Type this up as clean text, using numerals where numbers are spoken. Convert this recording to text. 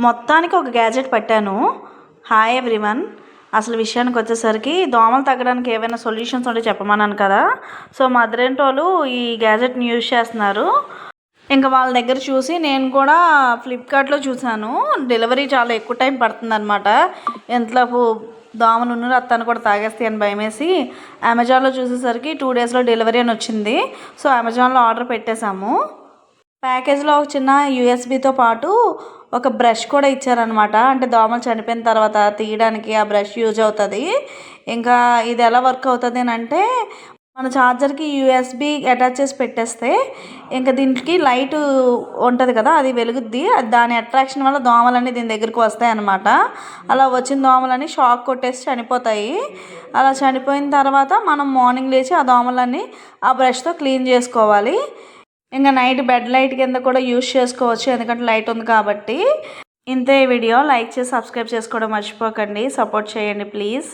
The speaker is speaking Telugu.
మొత్తానికి ఒక గ్యాజెట్ పట్టాను. Hi everyone. అసలు విషయానికి వచ్చేసరికి దోమలు తగ్గడానికి ఏవైనా సొల్యూషన్స్ ఉంటే చెప్పమన్నాను కదా. సో మా అదరేంటోళ్ళు ఈ గ్యాజెట్ని యూజ్ చేస్తున్నారు. ఇంకా వాళ్ళ దగ్గర చూసి నేను కూడా ఫ్లిప్కార్ట్లో చూశాను. డెలివరీ చాలా ఎక్కువ టైం పడుతుందన్నమాట. ఎంతలోపు దోమలు ఉన్న రక్తాన్ని కూడా తాగేస్తాయి అని భయమేసి అమెజాన్లో చూసేసరికి 2 డేస్లో డెలివరీ అని వచ్చింది. సో అమెజాన్లో ఆర్డర్ పెట్టేశాము. ప్యాకేజ్లో ఒక చిన్న యూఎస్బితో పాటు ఒక బ్రష్ కూడా ఇచ్చారనమాట. అంటే దోమలు చనిపోయిన తర్వాత తీయడానికి ఆ బ్రష్ యూజ్ అవుతుంది. ఇంకా ఇది ఎలా వర్క్ అవుతుంది అని అంటే, మన ఛార్జర్కి యూఎస్బి అటాచ్ చేసి పెట్టేస్తే ఇంకా దీనికి లైట్ ఉంటుంది కదా, అది వెలుగుద్ది. దాని అట్రాక్షన్ వల్ల దోమలన్నీ దీని దగ్గరికి వస్తాయి అన్నమాట. అలా వచ్చిన దోమలన్నీ షాక్ కొట్టేసి చనిపోతాయి. అలా చనిపోయిన తర్వాత మనం మార్నింగ్ లేచి ఆ దోమలన్నీ ఆ బ్రష్తో క్లీన్ చేసుకోవాలి. ఇంకా నైట్ బెడ్ లైట్ కింద కూడా యూజ్ చేసుకోవచ్చు, ఎందుకంటే లైట్ ఉంది కాబట్టి. ఇంతే వీడియో. లైక్ చేసి సబ్స్క్రైబ్ చేసుకోవడం మర్చిపోకండి. సపోర్ట్ చేయండి ప్లీజ్.